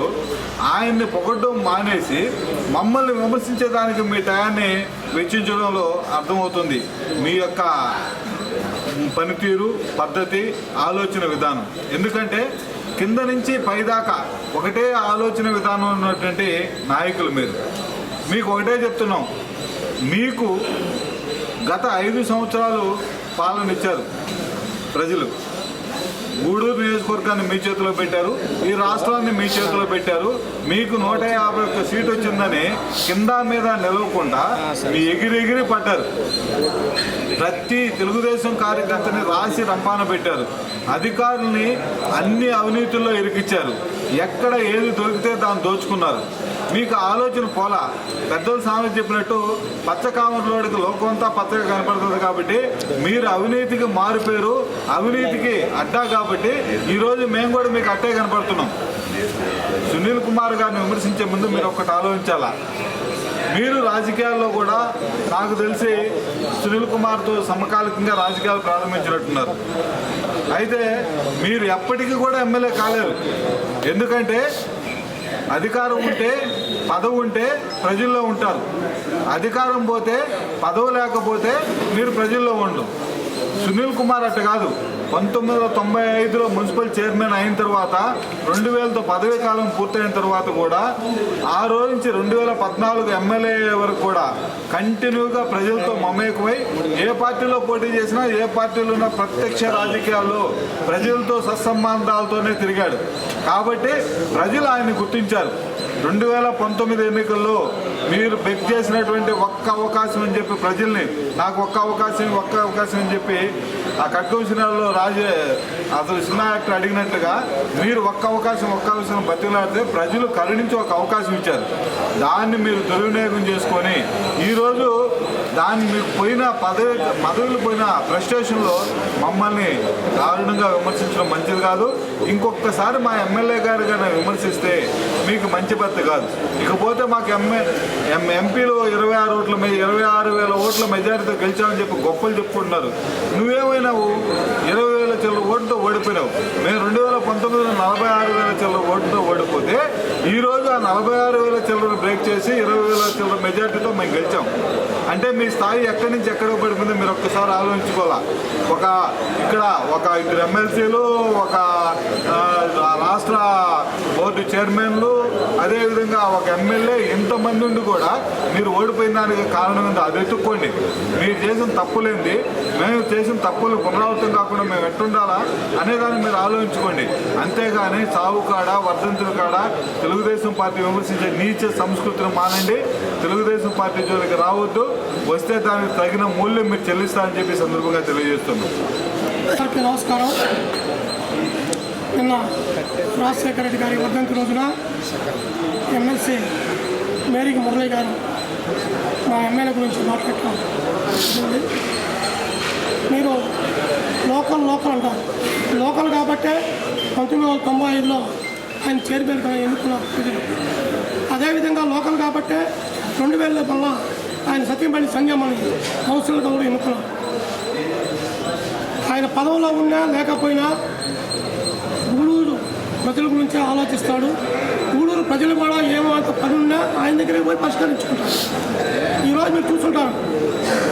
ఆయన్ని పొగడ్డం మానేసి మమ్మల్ని విమర్శించేదానికి మీ టయాన్ని వెచ్చించడంలో అర్థమవుతుంది మీ యొక్క పనితీరు, పద్ధతి, ఆలోచన విధానం. ఎందుకంటే కింద నుంచి పైదాకా ఒకటే ఆలోచన విధానం ఉన్నటువంటి నాయకులు మీరు. మీకు ఒకటే చెప్తున్నాం, మీకు గత 5 సంవత్సరాలు పాలన ఇచ్చారు ప్రజలు. గూడూరు నియోజకవర్గాన్ని మీ చేతిలో పెట్టారు, ఈ రాష్ట్రాన్ని మీ చేతిలో పెట్టారు. మీకు 151 సీటు వచ్చిందని కింద మీద నిలవకుండా మీ ఎగిరి పడ్డారు. ప్రతి తెలుగుదేశం కార్యకర్తని రాసి రంపాన పెట్టారు. అధికారుల్ని అన్ని అవినీతుల్లో ఇరికిచ్చారు. ఎక్కడ ఏది దొరికితే దాన్ని దోచుకున్నారు. మీకు ఆలోచన పోలా. పెద్దలు సామెత చెప్పినట్టు పచ్చకామర్లోడికి లోకం అంతా పచ్చగా కనపడుతుంది కాబట్టి మీరు అవినీతికి మారిపోయారు, అవినీతికి అడ్డా కాబట్టి ఈరోజు మేము కూడా మీకు అట్టే కనపడుతున్నాం. సునీల్ కుమార్ గారిని విమర్శించే ముందు మీరు ఒక్కటి ఆలోచించాలా. మీరు రాజకీయాల్లో కూడా నాకు తెలిసి సునీల్ కుమార్తో సమకాలికంగా రాజకీయాలు ప్రారంభించినట్టున్నారు. అయితే మీరు ఎప్పటికీ కూడా ఎమ్మెల్యే కాలేరు. ఎందుకంటే అధికారం ఉంటే, పదవి ఉంటే ప్రజల్లో ఉంటారు. అధికారం పోతే, పదవి లేకపోతే మీరు ప్రజల్లో ఉండరు. సునీల్ కుమార్ అట్ట కాదు. 1995లో మున్సిపల్ చైర్మన్ అయిన తర్వాత 2000తో పదవీ కాలం పూర్తయిన తర్వాత కూడా ఆ రోజు నుంచి 2014 ఎమ్మెల్యే వరకు కూడా కంటిన్యూగా ప్రజలతో మమేకమై ఏ పార్టీలో పోటీ చేసినా, ఏ పార్టీలో ఉన్న ప్రత్యక్ష రాజకీయాల్లో ప్రజలతో సత్సంబంధాలతోనే తిరిగాడు. కాబట్టి ప్రజలు ఆయన్ని గుర్తించారు. 2019 ఎన్నికల్లో మీరు బెక్ చేసినటువంటి ఒక్క అవకాశం అని చెప్పి ప్రజల్ని, నాకు ఒక్క అవకాశం అని చెప్పి ఆ ఖడ్గం సినిమాలో అసలు సినిమా యాక్టర్ అడిగినట్లుగా మీరు ఒక్క అవకాశం బతిలాడితే ప్రజలు కరుణించి ఒక అవకాశం ఇచ్చారు. దాన్ని మీరు దుర్వినియోగం చేసుకొని ఈరోజు దాన్ని మీకు పోయిన పదవులు పోయిన ఫ్రస్ట్రేషన్లో మమ్మల్ని దారుణంగా విమర్శించడం మంచిది కాదు. ఇంకొకసారి మా ఎమ్మెల్యే గారు కానీ విమర్శిస్తే మీకు మంచి పద్ధతి కాదు. ఇకపోతే మాకు ఎంపీలు 26,000 ఓట్ల మెజారిటీతో గెలిచామని చెప్పి గొప్పలు చెప్పుకుంటున్నారు. నువ్వేమైనావు 20,000 చిల్లర ఓటుతో ఓడిపోయినావు. మేము 2019లో 46,000 చిల్లర ఓటుతో ఓడిపోతే ఈరోజు ఆ 46,000 చిల్లర బ్రేక్ చేసి 20,000 చిల్లర మెజారిటీతో మేము గెలిచాం. అంటే మీ స్థాయి ఎక్కడి నుంచి ఎక్కడికి పడిపోయిందో మీరు ఒక్కసారి ఆలోచించుకోవాలా. ఇక్కడ ఒక 2 ఎమ్మెల్సీలు, ఒక రాష్ట్ర బోర్డు చైర్మన్లు, అదేవిధంగా ఒక ఎమ్మెల్యే, ఇంతమంది ఉండి కూడా మీరు ఓడిపోయిన దానికి కారణం ఏంటో అది ఎత్తుక్కోండి. మీరు చేసిన తప్పులేంది, మేము చేసిన తప్పులు పునరావృతం కాకుండా మేము ఎట్టుండాలా అనేదాన్ని మీరు ఆలోచించుకోండి. అంతేగాని సావు కాడ, వర్ధంతుల కాడ తెలుగుదేశం పార్టీ విమర్శించే నీచ సంస్కృతిని మానండి. తెలుగుదేశం పార్టీ జోలికి రావద్దు. వస్తే దానికి తగిన మూల్యం మీరు చెల్లిస్తారని చెప్పి సందర్భంగా తెలియజేస్తున్నాం. అందరికీ నమస్కారం. నిన్న రాజశేఖర రెడ్డి గారి వర్ధంతి రోజున ఎమ్మెల్సీ మేరీ మురళి గారు మా ఎమ్మెల్యే గురించి మాట్లాడటం జరిగింది. మీరు లోకల్ అంటారు. లోకల్ కాబట్టే 1995లో ఆయన చైర్మన్గా ఎన్నుకున్నారు ప్రజలు. అదేవిధంగా లోకల్ కాబట్టే 2000 వల్ల ఆయన సత్యపల్లి సంఘమని కౌన్సిలర్గా కూడా ఎన్నుకున్నారు. ఆయన పదవిలో ఉన్నా లేకపోయినా గూడూరు ప్రజల గురించి ఆలోచిస్తాడు. గూడూరు ప్రజలు కూడా ఏమో అంత పని ఉన్నా ఆయన దగ్గరికి పోయి పరిష్కరించుకుంటారు. ఈరోజు మీరు చూస్తుంటారు,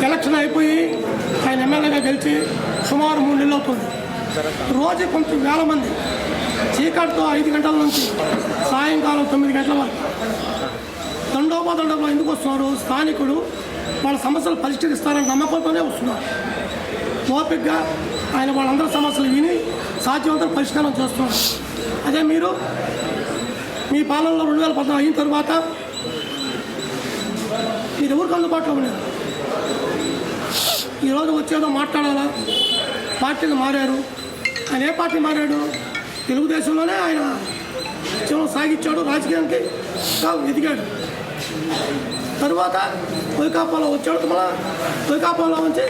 ఎలక్షన్ అయిపోయి ఆయన ఎమ్మెల్యేగా గెలిచి సుమారు 3 నెలలు అవుతుంది. రోజు కొంచెం వేల మంది చీకటితో 5 గంటల నుంచి సాయంకాలం 9 గంటల వరకు దండోపదండంలో ఎందుకు వస్తున్నారు? స్థానికుడు వాళ్ళ సమస్యలు పరిష్కరిస్తారని నమ్మకంతోనే వస్తున్నారు. ఓపికగా ఆయన వాళ్ళందరి సమస్యలు విని సాధ్యవంతం పరిష్కారం చేస్తున్నారు. అదే మీరు మీ పాలనలో 2014 అయిన తర్వాత మీరు ఎవరికి అందుబాటులో ఉన్నారు. ఈరోజు వచ్చేదో మాట్లాడాలా, పార్టీలు మారారు. ఆయన ఏ పార్టీ మారాడు? తెలుగుదేశంలోనే ఆయన జీవనం సాగించాడు, రాజకీయానికి ఎదిగాడు. తరువాత వైకాపాలో వచ్చాడు, మళ్ళా వైకాపాలో వచ్చి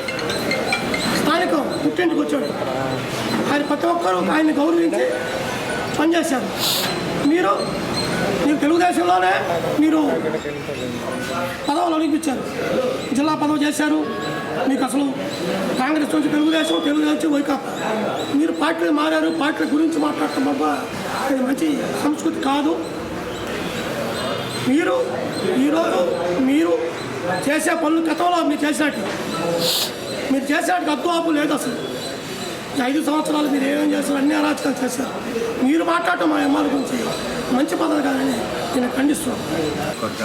స్థానికం పుట్టింటికి వచ్చాడు. ఆయన ప్రతి ఒక్కరూ ఆయన్ని గౌరవించి పనిచేశారు. మీరు తెలుగుదేశంలోనే మీరు పదవులు అనిపించారు, జిల్లా పదవి చేశారు. మీకు అసలు కాంగ్రెస్ నుంచి తెలుగుదేశం వైకాపా, మీరు పార్టీలు మారారు. పార్టీల గురించి మాట్లాడటం వల్ల ఇది మంచి సంస్కృతి కాదు. మీరు ఈరోజు మీరు చేసే పనులు గతంలో మీరు చేసినట్టు అద్దు ఆపు లేదు. అసలు 5 సంవత్సరాలు మీరు ఏమేం చేశారు, అన్ని అరాచకాలు చేశారు. మీరు మాట్లాడటం మా అమ్మాల గురించి మంచి పద్ధతి కాదని నేను ఖండిస్తున్నాను. కొత్త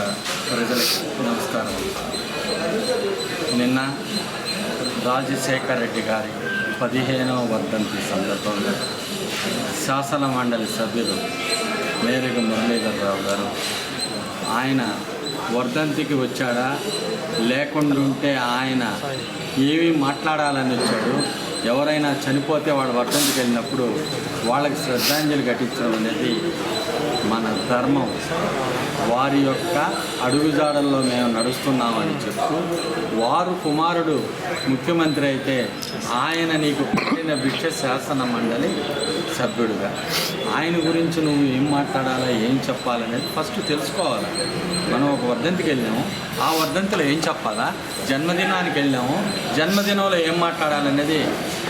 ప్రజలకి నమస్కారం. నిన్న రాజశేఖర రెడ్డి గారి 15వ వర్ధంతి సందర్భంగా శాసన మండలి సభ్యులు మేరకు మురళీధరరావు గారు ఆయన వర్ధంతికి వచ్చాడా, లేకుంటే ఆయన ఏమీ మాట్లాడాలని వచ్చాడు, ఎవరైనా చనిపోతే వాడు వర్ధంతికి వెళ్ళినప్పుడు వాళ్ళకి శ్రద్ధాంజలి ఘటించడం అనేది మన ధర్మం. వారి యొక్క అడుగుజాడల్లో మేము నడుస్తున్నామని చెప్తూ, వారు కుమారుడు ముఖ్యమంత్రి అయితే ఆయన నీకు పుట్టిన బిడ్డ శాసన మండలి సభ్యుడుగా ఆయన గురించి నువ్వు ఏం మాట్లాడాలా, ఏం చెప్పాలనేది ఫస్ట్ తెలుసుకోవాలి. మనం ఒక వర్ధంతికి వెళ్ళాము, ఆ వర్ధంతిలో ఏం చెప్పాలా, జన్మదినానికి వెళ్ళాము, జన్మదినంలో ఏం మాట్లాడాలనేది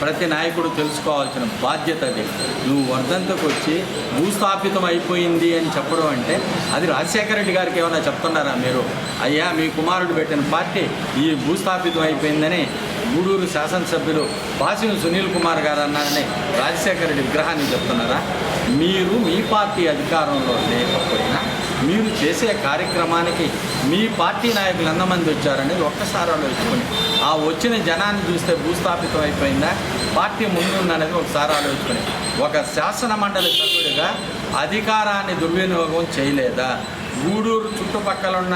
ప్రతి నాయకుడు తెలుసుకోవాల్సిన బాధ్యత అది. నువ్వు వర్ధంతికి వచ్చి భూస్థాపితం అయిపోయింది అని చెప్పడం అంటే అది రాజశేఖర రెడ్డి గారికి ఏమైనా చెప్తున్నారా మీరు? అయ్యా మీ కుమారుడు పెట్టిన పార్టీ ఈ భూస్థాపితం అయిపోయిందని గూడూరు శాసనసభ్యులు బాసిం సునీల్ కుమార్ గారు అన్నారని రాజశేఖర రెడ్డి విగ్రహాన్ని చెప్తున్నారా? మీరు మీ పార్టీ అధికారంలో లేకపోయినా మీరు చేసే కార్యక్రమానికి మీ పార్టీ నాయకులు ఎంతమంది వచ్చారనేది ఒక్కసారి ఆలోచించుకొని, ఆ వచ్చిన జనాన్ని చూస్తే భూస్థాపితం అయిపోయిందా, పార్టీ ముందుందనేది ఒకసారి ఆలోచించుకొని, ఒక శాసన మండలి సభ్యుడిగా అధికారాన్ని దుర్వినియోగం చేయలేదా? గూడూరు చుట్టుపక్కల ఉన్న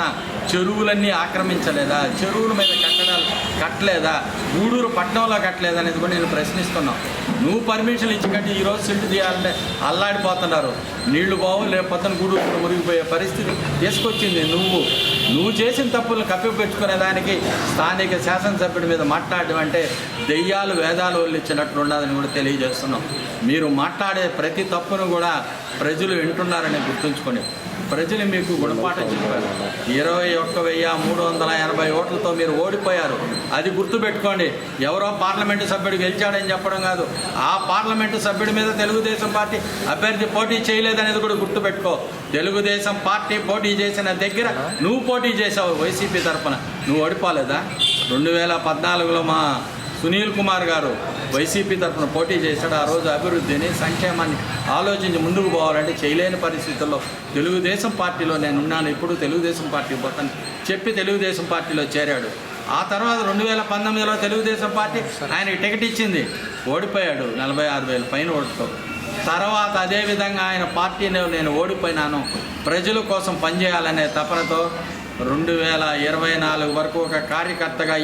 చెరువులన్నీ ఆక్రమించలేదా? చెరువుల మీద కట్టడాలు కట్టలేదా? గూడూరు పట్టణంలో కట్టలేదా అనేది కూడా నేను ప్రశ్నిస్తున్నాను. నువ్వు పర్మిషన్ ఇచ్చి కట్టి ఈరోజు సిల్ట్ తీయాలంటే అల్లాడిపోతున్నారు. నీళ్లు బావు, లేకపోతే గూడూరు మురిగిపోయే పరిస్థితి తీసుకొచ్చింది. నువ్వు చేసిన తప్పులను కప్పిపెట్టుకునేదానికి స్థానిక శాసనసభ్యుడి మీద మాట్లాడడం అంటే దెయ్యాలు వేదాలు వల్లిచ్చినట్లు ఉండదని కూడా తెలియజేస్తున్నాం. మీరు మాట్లాడే ప్రతి తప్పును కూడా ప్రజలు వింటున్నారని గుర్తుంచుకొని, ప్రజలు మీకు గుణపాఠం చెప్పారు. 21,380 ఓట్లతో మీరు ఓడిపోయారు. అది గుర్తుపెట్టుకోండి. ఎవరో పార్లమెంటు సభ్యుడు గెలిచాడని చెప్పడం కాదు, ఆ పార్లమెంటు సభ్యుడి మీద తెలుగుదేశం పార్టీ అభ్యర్థి పోటీ చేయలేదనేది కూడా గుర్తుపెట్టుకో. తెలుగుదేశం పార్టీ పోటీ చేసిన దగ్గర నువ్వు పోటీ చేసావు వైసీపీ తరఫున, నువ్వు ఓడిపోలేదా? 2014లో మా సునీల్ కుమార్ గారు వైసీపీ తరఫున పోటీ చేశాడు. ఆ రోజు అభివృద్ధిని, సంక్షేమాన్ని ఆలోచించి ముందుకు పోవాలంటే చేయలేని పరిస్థితుల్లో తెలుగుదేశం పార్టీలో నేను ఉన్నాను, ఇప్పుడు తెలుగుదేశం పార్టీ పోతాను చెప్పి తెలుగుదేశం పార్టీలో చేరాడు. ఆ తర్వాత 2019లో తెలుగుదేశం పార్టీ ఆయనకి టికెట్ ఇచ్చింది, ఓడిపోయాడు 46,000 పైన ఓటుతో. తర్వాత అదేవిధంగా ఆయన పార్టీని నేను ఓడిపోయినాను, ప్రజల కోసం పనిచేయాలనే తపనతో 2024 వరకు ఒక కార్యకర్తగా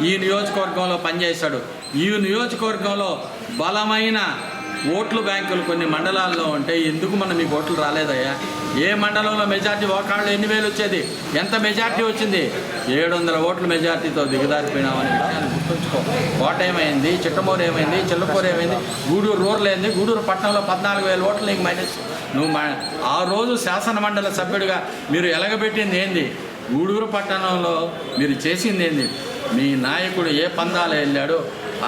ఈ నియోజకవర్గంలో పనిచేశాడు. ఈ నియోజకవర్గంలో బలమైన ఓట్లు బ్యాంకులు కొన్ని మండలాల్లో ఉంటే ఎందుకు మీకు ఓట్లు రాలేదయ్యా? ఏ మండలంలో మెజార్టీ ఒకళ్ళు ఎన్ని వేలు వచ్చేది? ఎంత మెజార్టీ వచ్చింది? 700 ఓట్ల మెజార్టీతో దిగదారిపోయినామని విషయాన్ని గుర్తుంచుకో. కోట ఏమైంది, చిట్టమూరు ఏమైంది, చిల్లకూరు ఏమైంది, గూడూరు రూరల్ ఏంది, గూడూరు పట్టణంలో 14,000 ఓట్లు నీకు మైనస్. నువ్వు ఆ రోజు శాసన మండలి సభ్యుడిగా మీరు ఎలగబెట్టింది ఏంది? గూడూరు పట్టణంలో మీరు చేసింది ఏంది? మీ నాయకుడు ఏ పందాలు వెళ్ళాడో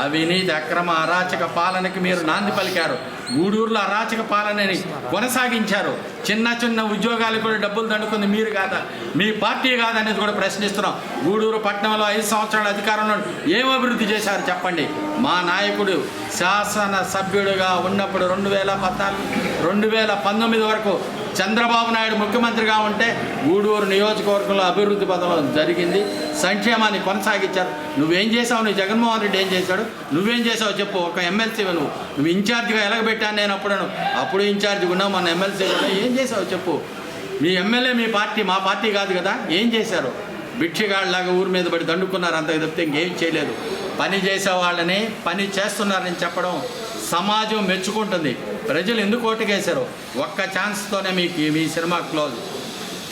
అవినీతి, అక్రమ, అరాచక పాలనకి మీరు నాంది పలికారు. గూడూరులో అరాచక పాలనని కొనసాగించారు. చిన్న ఉద్యోగాలకు కూడా డబ్బులు దండుకుంది మీరు కాదా, మీ పార్టీ కాదనేది కూడా ప్రశ్నిస్తున్నాం. గూడూరు పట్టణంలో 5 సంవత్సరాల అధికారంలో ఏం అభివృద్ధి చేశారు చెప్పండి? మా నాయకుడు శాసన సభ్యుడిగా ఉన్నప్పుడు 2014, 2019 వరకు చంద్రబాబు నాయుడు ముఖ్యమంత్రిగా ఉంటే గూడూరు నియోజకవర్గంలో అభివృద్ధి పథంలో జరిగింది, సంక్షేమాన్ని కొనసాగించారు. నువ్వేం చేసావు? నువ్వు జగన్మోహన్ రెడ్డి ఏం చేశాడు? నువ్వేం చేసావు చెప్పు. ఒక ఎమ్మెల్సీ నువ్వు ఇన్ఛార్జిగా ఎలగబెట్టాను నేను అప్పుడు ఇన్ఛార్జిగా ఉన్నావు, మన ఎమ్మెల్సీ ఏం చేసావు చెప్పు. మీ ఎమ్మెల్యే మీ పార్టీ, మా పార్టీ కాదు కదా. ఏం చేశారు? భిక్షగాళ్ళలాగా ఊరి మీద పడి దండుకున్నారు, అంత తప్పితే ఇంకేం చేయలేదు. పని చేసే వాళ్ళని పని చేస్తున్నారని చెప్పడం సమాజం మెచ్చుకుంటుంది. ప్రజలు ఎందుకు ఓటుకేశారు? ఒక్క ఛాన్స్తోనే మీ సినిమా క్లోజ్.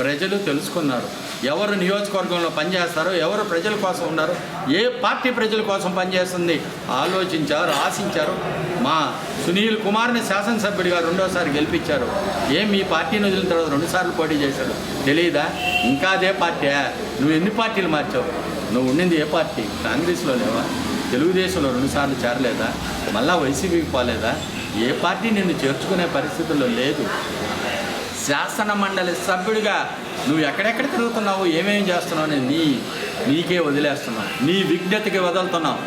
ప్రజలు తెలుసుకున్నారు ఎవరు నియోజకవర్గంలో పనిచేస్తారో, ఎవరు ప్రజల కోసం ఉన్నారు, ఏ పార్టీ ప్రజల కోసం పనిచేస్తుంది ఆలోచించారు, ఆశించారు. మా సునీల్ కుమార్ని శాసనసభ్యుడిగా రెండోసారి గెలిపించారు. మీ పార్టీని వదిలిన తర్వాత 2 సార్లు పోటీ చేశాడు, తెలియదా? ఇంకా అదే పార్టీ. నువ్వు ఎన్ని పార్టీలు మార్చావు? నువ్వు ఉండింది ఏ పార్టీ? కాంగ్రెస్లో లేవా? తెలుగుదేశంలో 2 సార్లు చేరలేదా? మళ్ళా వైసీపీకి పోలేదా? ఏ పార్టీ నిన్ను చేర్చుకునే పరిస్థితుల్లో లేదు. శాసన మండలి సభ్యుడిగా నువ్వు ఎక్కడెక్కడ తిరుగుతున్నావు, ఏమేమి చేస్తున్నావు అని నీకే వదిలేస్తున్నావు. నీ విజ్ఞతకి వదులుతున్నావు.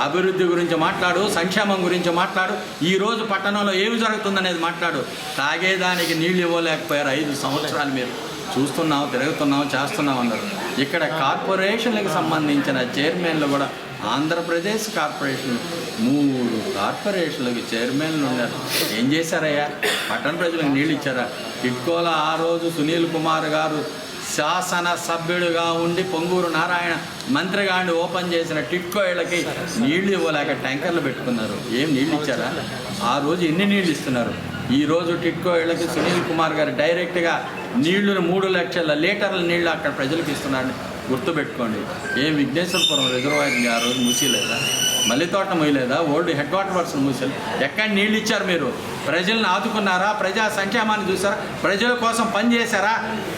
అభివృద్ధి గురించి మాట్లాడు, సంక్షేమం గురించి మాట్లాడు, ఈరోజు పట్టణంలో ఏమి జరుగుతుందనేది మాట్లాడు. తాగేదానికి నీళ్ళు ఇవ్వలేకపోయారు 5 సంవత్సరాలు. మీరు చూస్తున్నావు, తిరుగుతున్నావు, చేస్తున్నావు అన్నారు. ఇక్కడ కార్పొరేషన్లకు సంబంధించిన చైర్మన్లు కూడా ఆంధ్రప్రదేశ్ కార్పొరేషన్ 3 కార్పొరేషన్లకు చైర్మన్లు ఉన్నారు. ఏం చేశారయ్యా? పట్టణ ప్రజలకు నీళ్ళు ఇచ్చారా? టిడ్కోల ఆ రోజు సునీల్ కుమార్ గారు శాసన సభ్యుడిగా ఉండి పొంగూరు నారాయణ మంత్రిగా ఉండి ఓపెన్ చేసిన టిడ్కో ఇళ్ళకి నీళ్లు ఇవ్వలేక ట్యాంకర్లు పెట్టుకున్నారు. ఏం నీళ్ళు ఇచ్చారా? ఆ రోజు ఎన్ని నీళ్ళు ఇస్తున్నారు? ఈరోజు టిడ్కో ఇళ్ళకి సునీల్ కుమార్ గారు డైరెక్ట్గా నీళ్లను 3 లక్షల లీటర్ల నీళ్లు అక్కడ ప్రజలకు ఇస్తున్నారని గుర్తుపెట్టుకోండి. విఘ్నేశ్వరపురం రిజర్వాయర్ని ఆ రోజు మూసిలేదా? మల్లితోట మూయలేదా? ఓల్డ్ హెడ్ క్వార్టర్ పర్సన్ మూసేది. ఎక్కడ నీళ్ళు ఇచ్చారు మీరు? ప్రజలను ఆదుకున్నారా? ప్రజా సంక్షేమాన్ని చూసారా? ప్రజల కోసం పని చేశారా?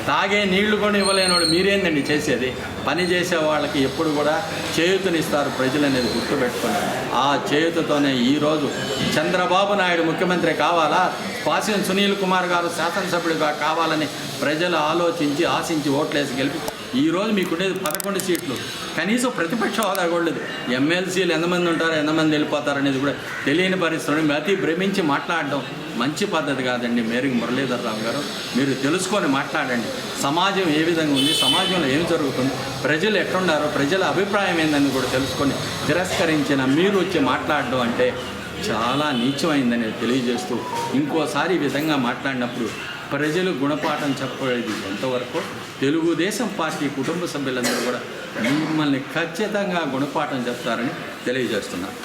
తాగే నీళ్లు కూడా ఇవ్వలేని వాళ్ళు మీరేందండి చేసేది? పని చేసే వాళ్ళకి ఎప్పుడు కూడా చేయూతనిస్తారు ప్రజలు అనేది గుర్తుపెట్టుకోండి. ఆ చేయూతతోనే ఈరోజు చంద్రబాబు నాయుడు ముఖ్యమంత్రి కావాలా, పాసిం సునీల్ కుమార్ గారు శాసనసభ్యుడిగా కావాలని ప్రజలు ఆలోచించి ఆశించి ఓట్లేసి గెలిపి ఈరోజు మీకుండేది 11 సీట్లు. కనీసం ప్రతిపక్ష హోదా కూడా లేదు. ఎమ్మెల్సీలు ఎంతమంది ఉంటారో, ఎంతమంది వెళ్ళిపోతారు అనేది కూడా తెలియని పరిస్థితులు అతి భ్రమించి మాట్లాడడం మంచి పద్ధతి కాదండి. మేరకు మురళీధర్ రావు గారు, మీరు తెలుసుకొని మాట్లాడండి. సమాజం ఏ విధంగా ఉంది, సమాజంలో ఏం జరుగుతుంది, ప్రజలు ఎక్కడున్నారో, ప్రజల అభిప్రాయం ఏందని కూడా తెలుసుకొని తిరస్కరించిన మీరు వచ్చి మాట్లాడడం అంటే చాలా నీచమైందని తెలియజేస్తూ, ఇంకోసారి ఈ విధంగా మాట్లాడినప్పుడు ప్రజలు గుణపాఠం చెప్పేది ఎంతవరకు తెలుగుదేశం పార్టీ కుటుంబ సభ్యులందరూ కూడా మిమ్మల్ని ఖచ్చితంగా గుణపాఠం చెప్తారని తెలియజేస్తున్నారు.